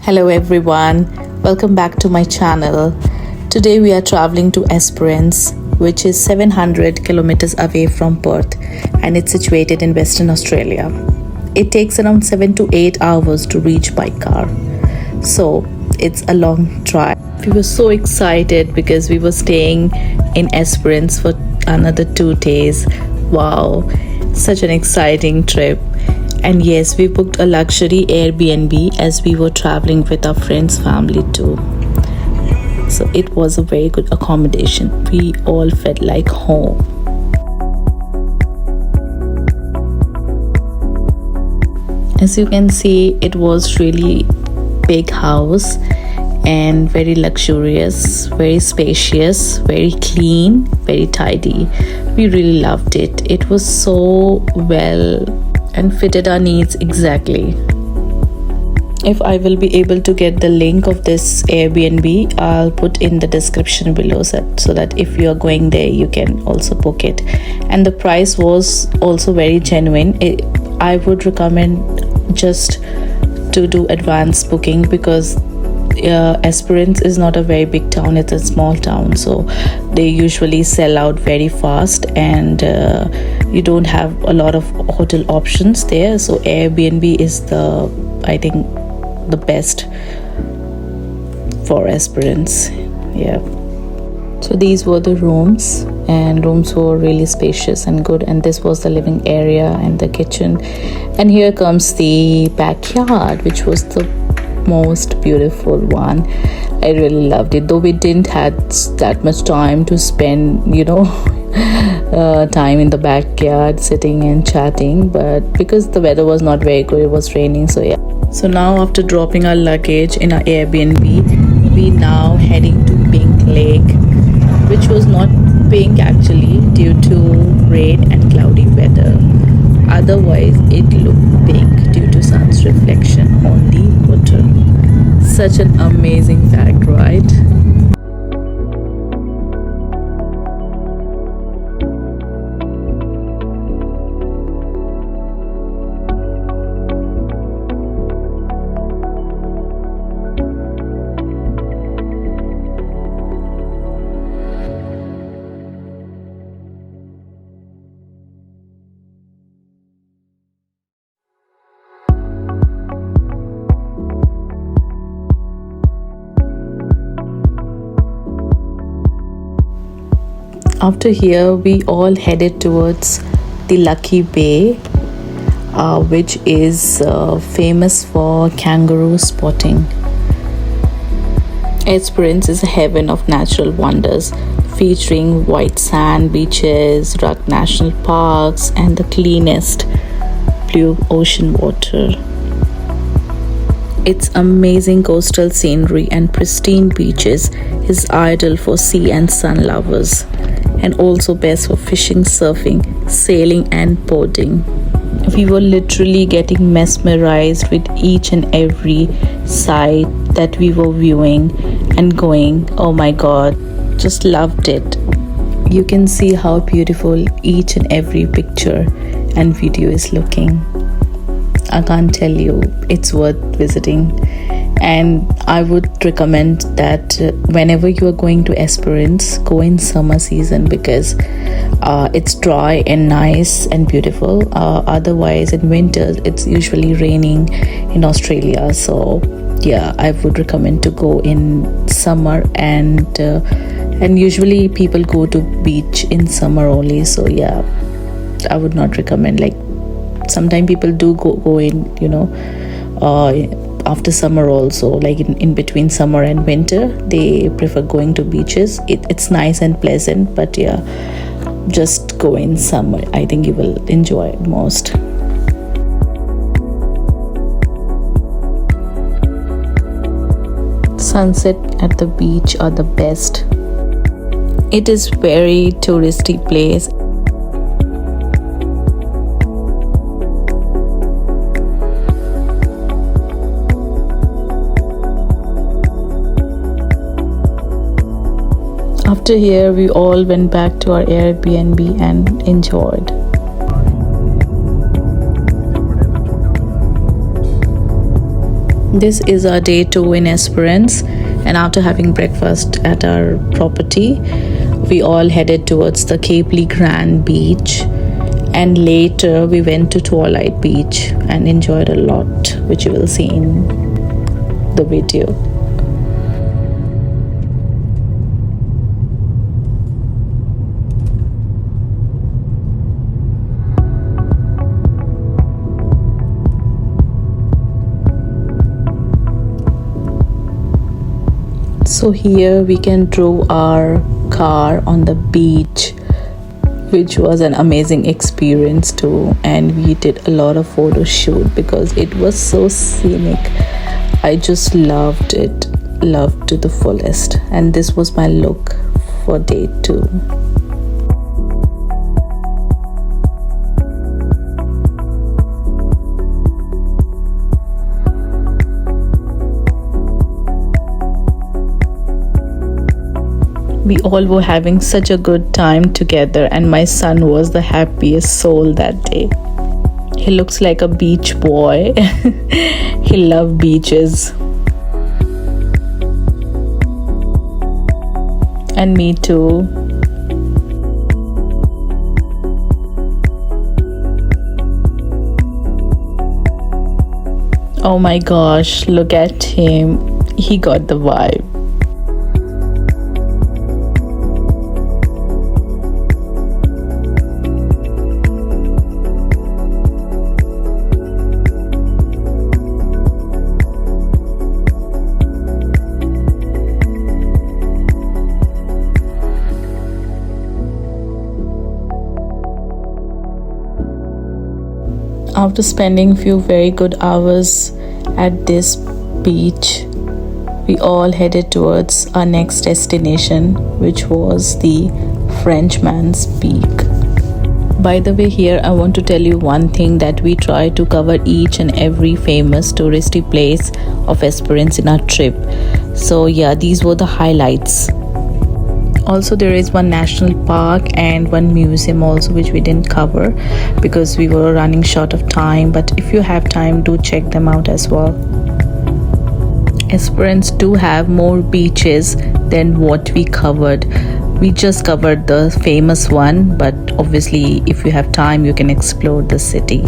Hello everyone, welcome back to my channel. Today we are traveling to Esperance, which is 700 kilometers away from Perth, and it's situated in Western Australia. It takes around 7 to 8 hours to reach by car, so it's a long drive. We were so excited because we were staying in Esperance for another 2 days. Wow, such an exciting trip. And yes, we booked a luxury Airbnb as we were traveling with our friend's family too. So it was a very good accommodation. We all felt like home. As you can see, it was really big house and very luxurious, very spacious, very clean, very tidy. We really loved it. It was so well and fitted our needs exactly. If I will be able to get the link of this Airbnb, I'll put in the description below so that if you are going there, you can also book it. And the price was also very genuine. I would recommend just to do advance booking because Esperance is not a very big town, it's a small town, so they usually sell out very fast, and you don't have a lot of hotel options there. So Airbnb is I think the best for Esperance. Yeah, so these were the rooms, and rooms were really spacious and good, and this was the living area and the kitchen. And here comes the backyard, which was the most beautiful one. I really loved it, though we didn't had that much time to spend time in the backyard sitting and chatting, but because the weather was not very good, it was raining. So yeah, so now after dropping our luggage in our Airbnb, we now heading to Pink Lake, which was not pink actually due to rain and cloudy weather. Otherwise it looked pink due to sun's reflection on the water. Such an amazing fact, right? After here, we all headed towards the Lucky Bay, which is famous for kangaroo spotting. Esperance is a heaven of natural wonders, featuring white sand beaches, rugged national parks, and the cleanest blue ocean water. Its amazing coastal scenery and pristine beaches is ideal for sea and sun lovers, and also best for fishing, surfing, sailing and boating. We were literally getting mesmerized with each and every sight that we were viewing and going, oh my god, just loved it. You can see how beautiful each and every picture and video is looking. I can't tell you, it's worth visiting. And I would recommend that whenever you are going to Esperance, go in summer season because it's dry and nice and beautiful. Otherwise in winter it's usually raining in Australia, so yeah, I would recommend to go in summer. And usually people go to beach in summer only, so yeah, I would not recommend. Like sometimes people do go in after summer also, like in between summer and winter, they prefer going to beaches. It's nice and pleasant, but yeah, just go in summer. I think you will enjoy it most. Sunset at the beach are the best. It is very touristy place. After here, we all went back to our Airbnb and enjoyed. This is our day 2 in Esperance, and after having breakfast at our property, we all headed towards the Cape Le Grand beach, and later we went to Twilight Beach and enjoyed a lot, which you will see in the video. So here we can drove our car on the beach, which was an amazing experience too, and we did a lot of photo shoot because it was so scenic. I just loved it, loved to the fullest, and this was my look for day 2. We all were having such a good time together, and my son was the happiest soul that day. He looks like a beach boy. He loves beaches. And me too. Oh my gosh, look at him. He got the vibe. After spending few very good hours at this beach, we all headed towards our next destination, which was the Frenchman's Peak. By the way, here I want to tell you one thing, that we try to cover each and every famous touristy place of Esperance in our trip. So yeah, these were the highlights. Also, there is one national park and one museum also, which we didn't cover because we were running short of time, but if you have time, do check them out as well. Esperance do have more beaches than what we covered. We just covered the famous one, but obviously if you have time, you can explore the city.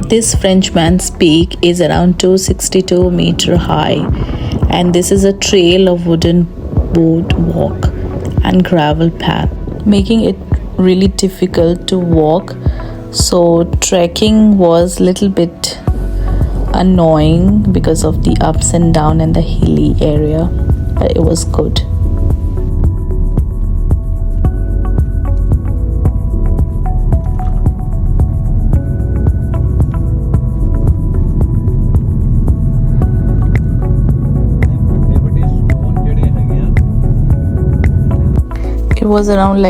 This Frenchman's Peak is around 262 meter high, and this is a trail of wooden boardwalk and gravel path, making it really difficult to walk. So trekking was a little bit annoying because of the ups and downs and the hilly area, but it was good. It was around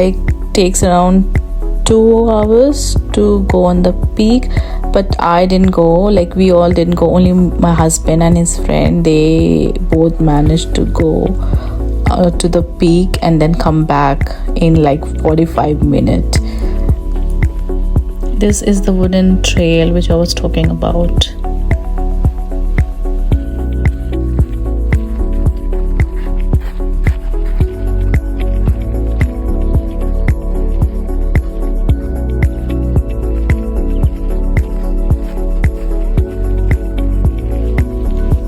takes around 2 hours to go on the peak, but I didn't go, we all didn't go, only my husband and his friend, they both managed to go to the peak and then come back in 45 minutes. This is the wooden trail which I was talking about.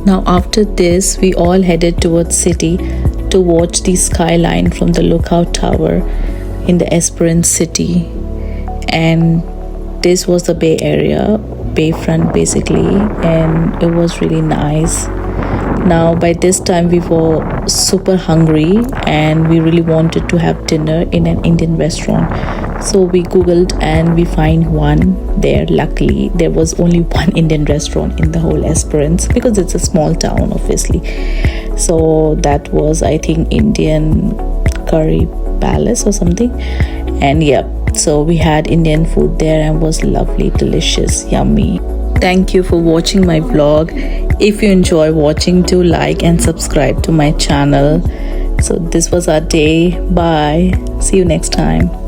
Now after this, we all headed towards city to watch the skyline from the lookout tower in the Esperance city. And this was the Bay Area, bayfront basically, and it was really nice. Now by this time we were super hungry and we really wanted to have dinner in an Indian restaurant. So we googled and we find one there. Luckily there was only one Indian restaurant in the whole Esperance, because it's a small town obviously. So that was, I think, Indian Curry Palace or something. And yeah, so we had Indian food there and it was lovely, delicious, yummy. Thank you for watching my vlog. If you enjoy watching, do like and subscribe to my channel. So this was our day. Bye. See you next time.